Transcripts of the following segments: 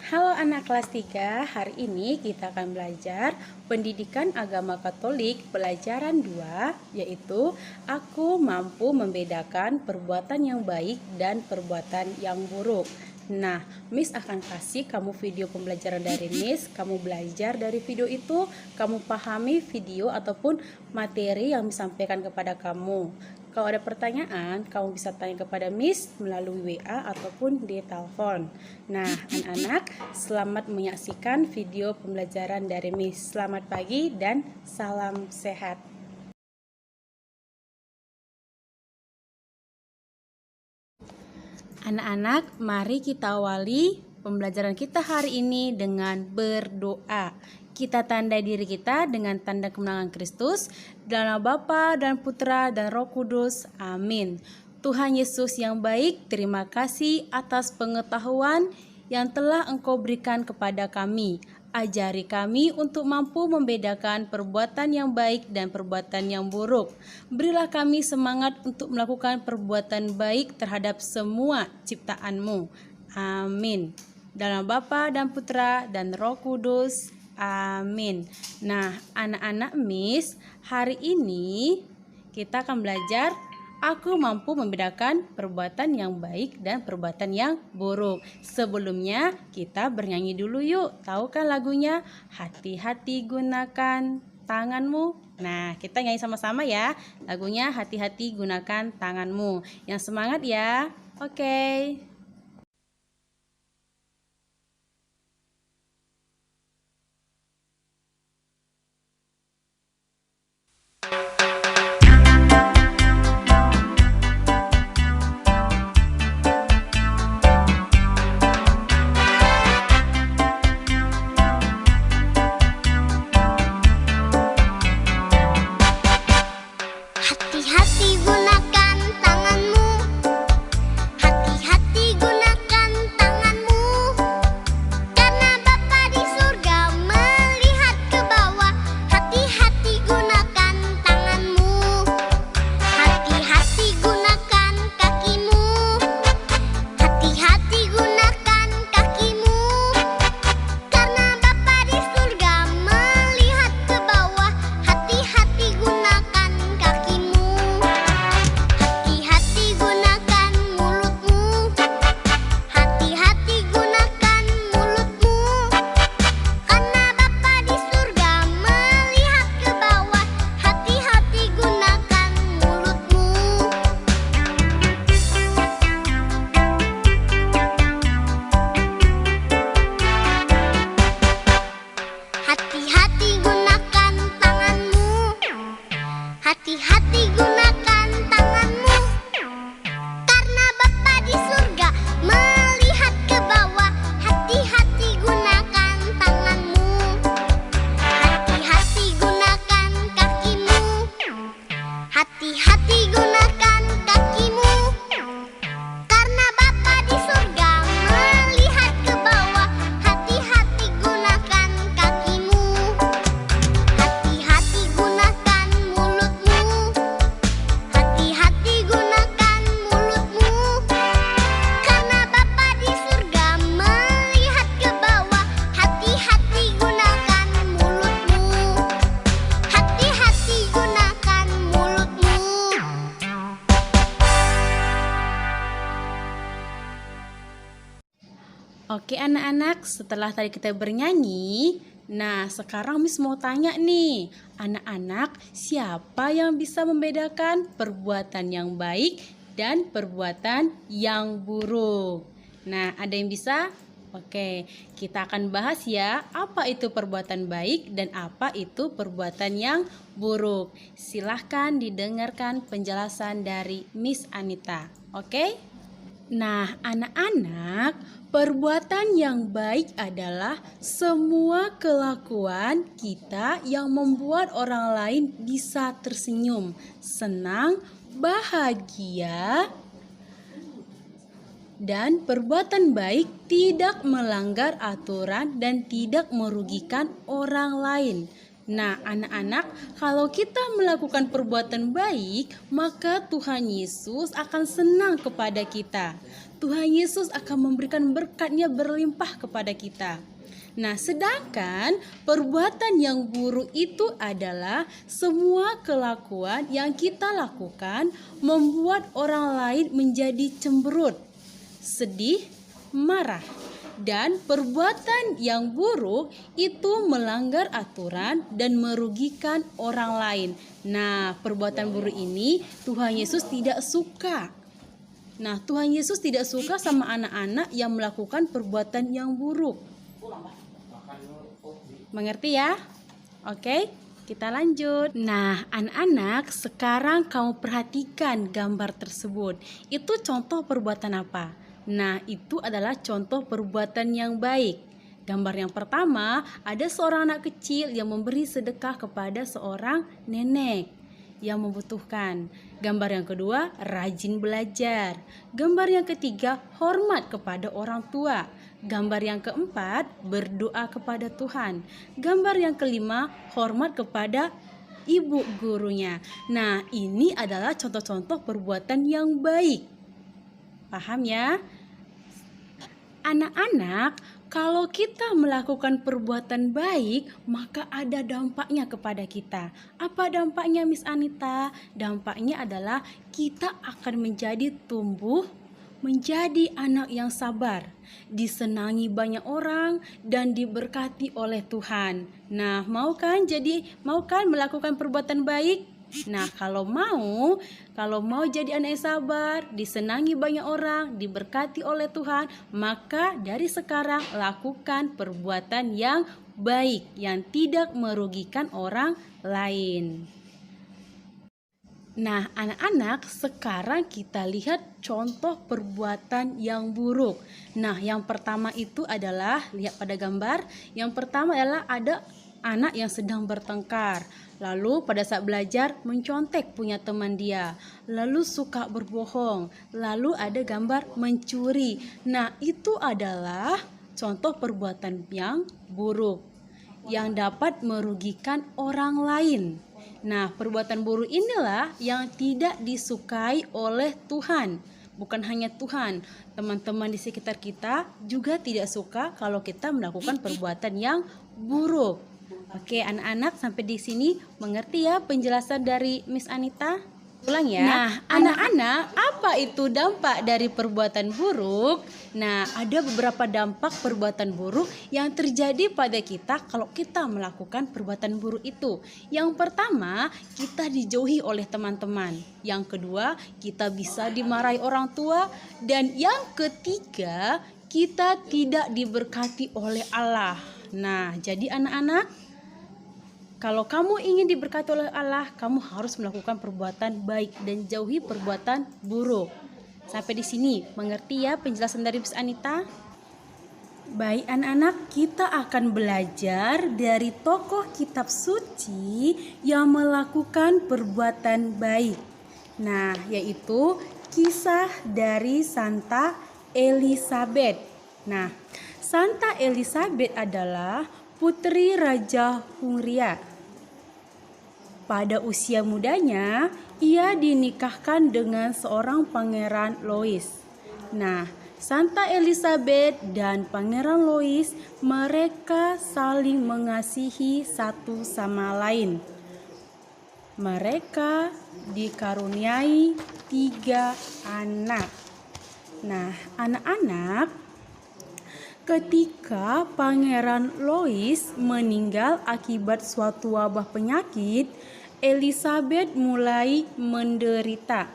Halo anak kelas 3, hari ini kita akan belajar pendidikan agama Katolik pelajaran 2, yaitu aku mampu membedakan perbuatan yang baik dan perbuatan yang buruk. Nah, Miss akan kasih kamu video pembelajaran dari Miss, kamu belajar dari video itu, kamu pahami video ataupun materi yang disampaikan kepada kamu. Kalau ada pertanyaan, kamu bisa tanya kepada Miss melalui WA ataupun di telepon. Nah, anak-anak, selamat menyaksikan video pembelajaran dari Miss. Selamat pagi dan salam sehat. Anak-anak, mari kita awali pembelajaran kita hari ini dengan berdoa. Kita tandai diri kita dengan tanda kemenangan Kristus, dalam nama Bapa dan Putra dan Roh Kudus. Amin. Tuhan Yesus yang baik, terima kasih atas pengetahuan yang telah Engkau berikan kepada kami. Ajari kami untuk mampu membedakan perbuatan yang baik dan perbuatan yang buruk. Berilah kami semangat untuk melakukan perbuatan baik terhadap semua ciptaan-Mu. Amin. Dalam Bapa dan Putra dan Roh Kudus. Amin. Nah, anak-anak Miss, hari ini kita akan belajar aku mampu membedakan perbuatan yang baik dan perbuatan yang buruk. Sebelumnya kita bernyanyi dulu yuk. Tahu kan lagunya? Hati-hati gunakan tanganmu. Nah, kita nyanyi sama-sama ya. Lagunya hati-hati gunakan tanganmu. Yang semangat ya. Oke. Hati-hati gunakan tanganmu. Hati-hati gunakan tanganmu. Karena Bapa di surga melihat ke bawah. Hati-hati gunakan tanganmu. Hati-hati gunakan kakimu. Hati-hati gunakan kakimu. Karena Bapa di surga melihat ke bawah. Hati-hati gunakan kakimu. Hati-hati gunakan mulutmu. Hati-hati gunakan mulutmu. Karena Bapa di surga melihat ke bawah. Hati-hati gunakan mulutmu. Hati-hati gunakan tanganmu. Hati-hati gunakan tanganmu. Karena Bapa di surga melihat ke bawah. Hati-hati gunakan tanganmu. Hati-hati gunakan kakimu. Hati-hati gunakan kakimu. Karena Bapa di surga melihat ke bawah. Hati-hati gunakan kakimu. Hati-hati gunakan mulutmu. Hati-hati gunakan mulutmu. Karena Bapa di surga melihat ke bawah. Hati-hati gunakan mulutmu. Hati-hati gunakan mulutmu. Oke anak-anak, setelah tadi kita bernyanyi, nah sekarang Miss mau tanya nih, anak-anak siapa yang bisa membedakan perbuatan yang baik dan perbuatan yang buruk? Nah, ada yang bisa? Oke, kita akan bahas ya, apa itu perbuatan baik dan apa itu perbuatan yang buruk. Silahkan didengarkan penjelasan dari Miss Anita. Oke? Nah, anak-anak, perbuatan yang baik adalah semua kelakuan kita yang membuat orang lain bisa tersenyum, senang, bahagia, dan perbuatan baik tidak melanggar aturan dan tidak merugikan orang lain. Nah, anak-anak, kalau kita melakukan perbuatan baik, maka Tuhan Yesus akan senang kepada kita. Tuhan Yesus akan memberikan berkat-Nya berlimpah kepada kita. Nah, sedangkan perbuatan yang buruk itu adalah semua kelakuan yang kita lakukan membuat orang lain menjadi cemberut, sedih, marah. Dan perbuatan yang buruk itu melanggar aturan dan merugikan orang lain. Nah, perbuatan buruk ini Tuhan Yesus tidak suka. Nah, Tuhan Yesus tidak suka sama anak-anak yang melakukan perbuatan yang buruk. Mengerti ya? Oke, kita lanjut. Nah, anak-anak, sekarang kamu perhatikan gambar tersebut. Itu contoh perbuatan apa? Nah, itu adalah contoh perbuatan yang baik. Gambar yang pertama, ada seorang anak kecil yang memberi sedekah kepada seorang nenek yang membutuhkan. Gambar yang kedua, rajin belajar. Gambar yang ketiga, hormat kepada orang tua. Gambar yang keempat, berdoa kepada Tuhan. Gambar yang kelima, hormat kepada ibu gurunya. Nah, ini adalah contoh-contoh perbuatan yang baik. Paham ya? Anak-anak, kalau kita melakukan perbuatan baik, maka ada dampaknya kepada kita. Apa dampaknya, Miss Anita? Dampaknya adalah kita akan tumbuh menjadi anak yang sabar, disenangi banyak orang, dan diberkati oleh Tuhan. Nah, mau kan melakukan perbuatan baik? Nah, kalau mau jadi anak yang sabar, disenangi banyak orang, diberkati oleh Tuhan, maka dari sekarang lakukan perbuatan yang baik yang tidak merugikan orang lain. Nah, anak-anak, sekarang kita lihat contoh perbuatan yang buruk. Nah, yang pertama itu adalah, lihat pada gambar, yang pertama adalah ada anak yang sedang bertengkar. Lalu pada saat belajar mencontek punya teman dia. Lalu suka berbohong. Lalu ada gambar mencuri. Nah, itu adalah contoh perbuatan yang buruk yang dapat merugikan orang lain. Nah, perbuatan buruk inilah yang tidak disukai oleh Tuhan. Bukan hanya Tuhan, teman-teman di sekitar kita juga tidak suka kalau kita melakukan perbuatan yang buruk. Oke, anak-anak, sampai di sini mengerti ya penjelasan dari Miss Anita? Ulang ya. Nah, anak-anak, apa itu dampak dari perbuatan buruk? Nah, ada beberapa dampak perbuatan buruk yang terjadi pada kita kalau kita melakukan perbuatan buruk itu. Yang pertama, kita dijauhi oleh teman-teman. Yang kedua, kita bisa dimarahi orang tua. Dan yang ketiga, kita tidak diberkati oleh Allah. Nah, jadi anak-anak, kalau kamu ingin diberkati oleh Allah, kamu harus melakukan perbuatan baik dan jauhi perbuatan buruk. Sampai di sini, mengerti ya penjelasan dari Miss Anita? Baik anak-anak, kita akan belajar dari tokoh kitab suci yang melakukan perbuatan baik. Nah, yaitu kisah dari Santa Elizabeth. Nah, Santa Elizabeth adalah putri Raja Hungaria. Pada usia mudanya, ia dinikahkan dengan seorang Pangeran Louis. Nah, Santa Elizabeth dan Pangeran Louis, mereka saling mengasihi satu sama lain. Mereka dikaruniai 3 anak. Nah, anak-anak, ketika Pangeran Louis meninggal akibat suatu wabah penyakit, Elizabeth mulai menderita.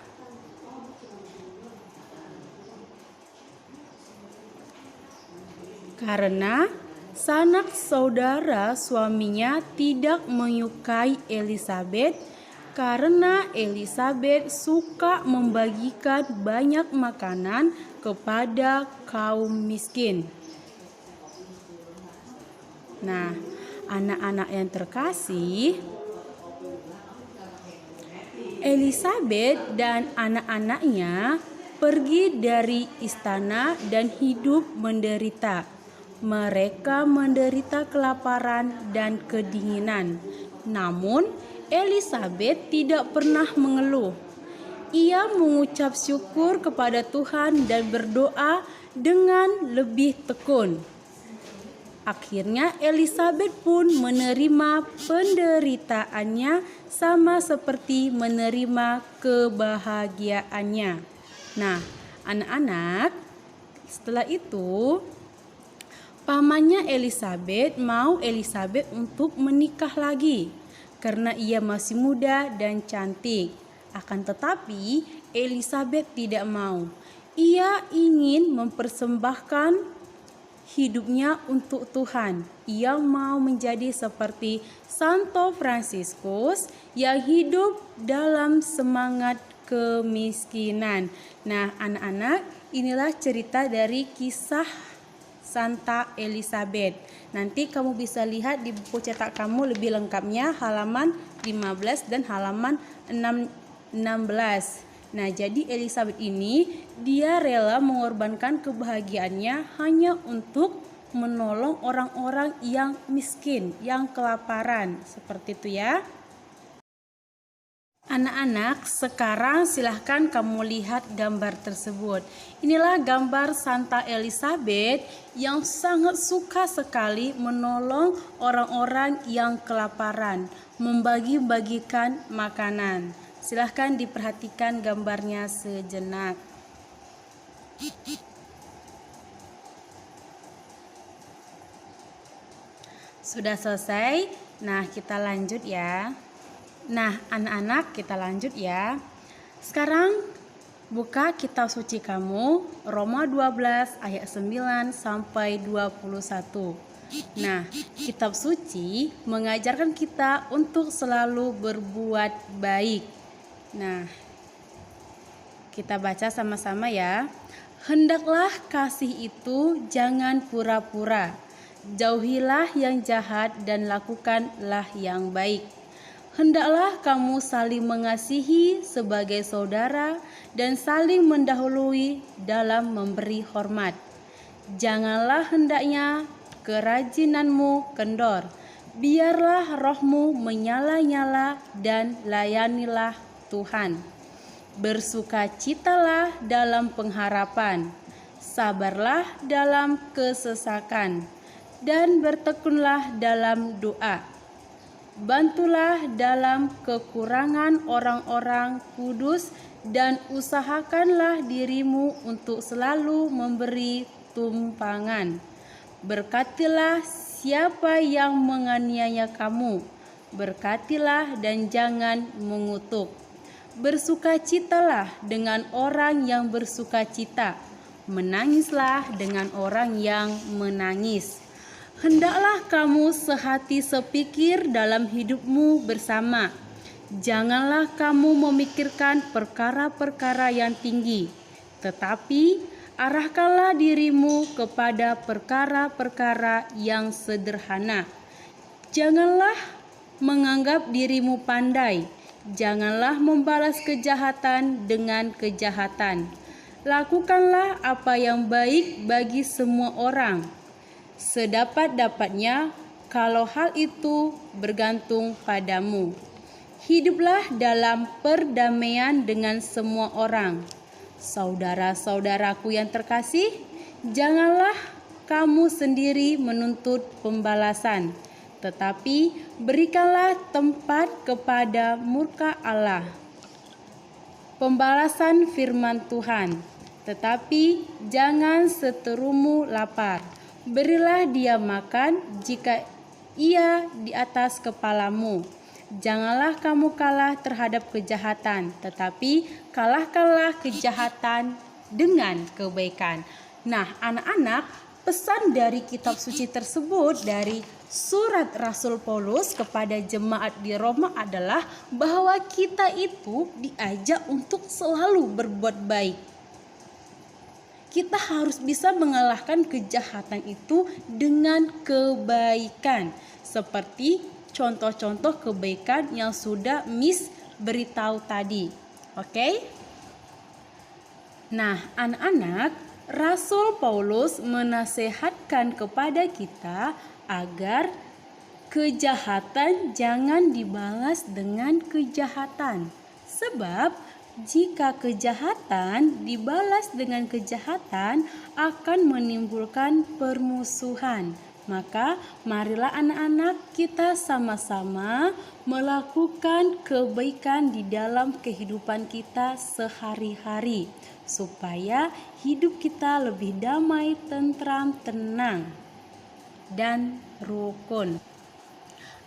Karena sanak saudara suaminya tidak menyukai Elizabeth, karena Elizabeth suka membagikan banyak makanan kepada kaum miskin. Nah, anak-anak yang terkasih, Elizabeth dan anak-anaknya pergi dari istana dan hidup menderita. Mereka menderita kelaparan dan kedinginan. Namun, Elizabeth tidak pernah mengeluh. Ia mengucap syukur kepada Tuhan dan berdoa dengan lebih tekun. Akhirnya Elizabeth pun menerima penderitaannya sama seperti menerima kebahagiaannya. Nah, anak-anak, setelah itu pamannya Elizabeth mau Elizabeth untuk menikah lagi karena ia masih muda dan cantik. Akan tetapi Elizabeth tidak mau. Ia ingin mempersembahkan hidupnya untuk Tuhan. Ia mau menjadi seperti Santo Fransiskus yang hidup dalam semangat kemiskinan. Nah, anak-anak, inilah cerita dari kisah Santa Elizabeth. Nanti kamu bisa lihat di buku cetak kamu lebih lengkapnya halaman 15 dan halaman 16. Nah, jadi Elizabeth ini dia rela mengorbankan kebahagiaannya hanya untuk menolong orang-orang yang miskin, yang kelaparan. Seperti itu ya. Anak-anak, sekarang silahkan kamu lihat gambar tersebut. Inilah gambar Santa Elizabeth yang sangat suka sekali menolong orang-orang yang kelaparan, membagi-bagikan makanan. Silahkan diperhatikan gambarnya sejenak. Sudah selesai? Nah, kita lanjut ya. Nah, anak-anak, kita lanjut ya. Sekarang buka kitab suci kamu, Roma 12 ayat 9 sampai 21. Nah, kitab suci mengajarkan kita untuk selalu berbuat baik. Nah, kita baca sama-sama ya. Hendaklah kasih itu jangan pura-pura. Jauhilah yang jahat dan lakukanlah yang baik. Hendaklah kamu saling mengasihi sebagai saudara dan saling mendahului dalam memberi hormat. Janganlah hendaknya kerajinanmu kendor. Biarlah rohmu menyala-nyala dan layanilah Tuhan. Bersukacitalah dalam pengharapan, sabarlah dalam kesesakan, dan bertekunlah dalam doa. Bantulah dalam kekurangan orang-orang kudus dan usahakanlah dirimu untuk selalu memberi tumpangan. Berkatilah siapa yang menganiaya kamu, berkatilah dan jangan mengutuk. Bersukacitalah dengan orang yang bersukacita, menangislah dengan orang yang menangis. Hendaklah kamu sehati sepikir dalam hidupmu bersama. Janganlah kamu memikirkan perkara-perkara yang tinggi, tetapi arahkanlah dirimu kepada perkara-perkara yang sederhana. Janganlah menganggap dirimu pandai. Janganlah membalas kejahatan dengan kejahatan. Lakukanlah apa yang baik bagi semua orang, sedapat-dapatnya kalau hal itu bergantung padamu. Hiduplah dalam perdamaian dengan semua orang. Saudara-saudaraku yang terkasih, janganlah kamu sendiri menuntut pembalasan, tetapi berikanlah tempat kepada murka Allah. Pembalasan firman Tuhan, tetapi jangan seterumu lapar. Berilah dia makan jika ia di atas kepalamu. Janganlah kamu kalah terhadap kejahatan, tetapi kalahkanlah kejahatan dengan kebaikan. Nah, anak-anak, pesan dari kitab suci tersebut dari surat Rasul Paulus kepada jemaat di Roma adalah bahwa kita itu diajak untuk selalu berbuat baik. Kita harus bisa mengalahkan kejahatan itu dengan kebaikan, seperti contoh-contoh kebaikan yang sudah Miss beritahu tadi. Oke? Nah, anak-anak, Rasul Paulus menasehatkan kepada kita agar kejahatan jangan dibalas dengan kejahatan. Sebab Jika kejahatan dibalas dengan kejahatan akan menimbulkan permusuhan. Maka marilah anak-anak kita sama-sama melakukan kebaikan di dalam kehidupan kita sehari-hari supaya hidup kita lebih damai, tentram, tenang, dan rukun.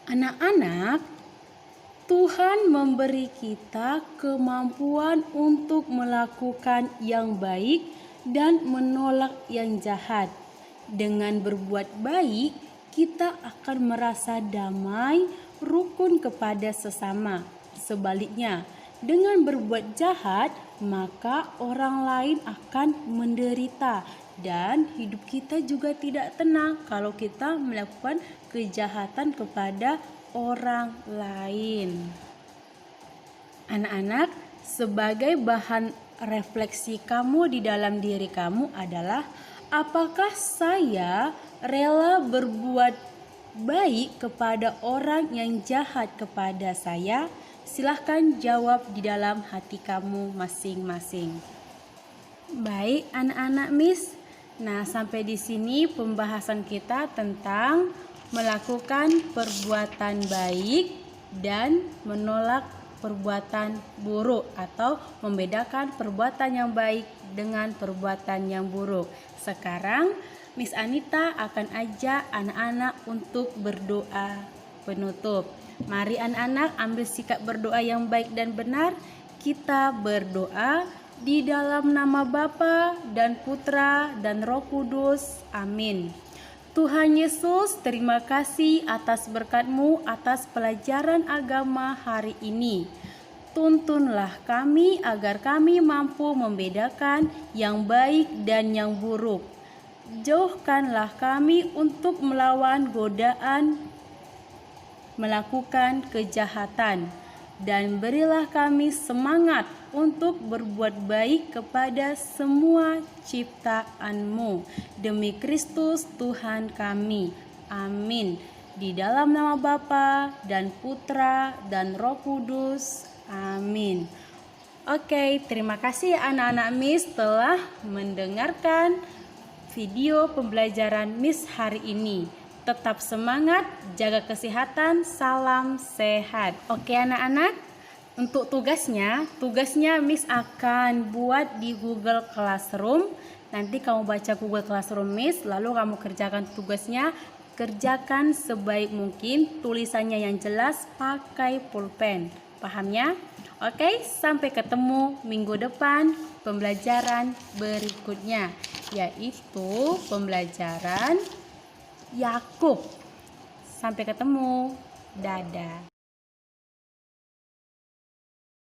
Anak-anak, Tuhan memberi kita kemampuan untuk melakukan yang baik dan menolak yang jahat. Dengan berbuat baik, kita akan merasa damai, rukun kepada sesama. Sebaliknya, dengan berbuat jahat, maka orang lain akan menderita dan hidup kita juga tidak tenang kalau kita melakukan kejahatan kepada orang lain. Anak-anak, sebagai bahan refleksi kamu di dalam diri kamu adalah, apakah saya rela berbuat baik kepada orang yang jahat kepada saya? Silahkan jawab di dalam hati kamu masing-masing. Baik anak-anak Miss, nah sampai di sini pembahasan kita tentang melakukan perbuatan baik dan menolak perbuatan buruk atau membedakan perbuatan yang baik dengan perbuatan yang buruk. Sekarang Miss Anita akan ajak anak-anak untuk berdoa penutup. Mari anak-anak ambil sikap berdoa yang baik dan benar. Kita berdoa di dalam nama Bapa dan Putra dan Roh Kudus. Amin. Tuhan Yesus, terima kasih atas berkat-Mu atas pelajaran agama hari ini. Tuntunlah kami agar kami mampu membedakan yang baik dan yang buruk. Jauhkanlah kami untuk melawan godaan melakukan kejahatan. Dan berilah kami semangat untuk berbuat baik kepada semua ciptaan-Mu. Demi Kristus Tuhan kami. Amin. Di dalam nama Bapa dan Putra dan Roh Kudus. Amin. Oke, terima kasih anak-anak Miss telah mendengarkan video pembelajaran Miss hari ini. Tetap semangat, jaga kesehatan, salam sehat. Oke anak-anak, untuk tugasnya Miss akan buat di Google Classroom. Nanti kamu baca Google Classroom Miss, lalu kamu kerjakan tugasnya. Kerjakan sebaik mungkin, tulisannya yang jelas, pakai pulpen. Paham ya? Oke, sampai ketemu minggu depan pembelajaran berikutnya, yaitu pembelajaran Yakub. Sampai ketemu. Dadah.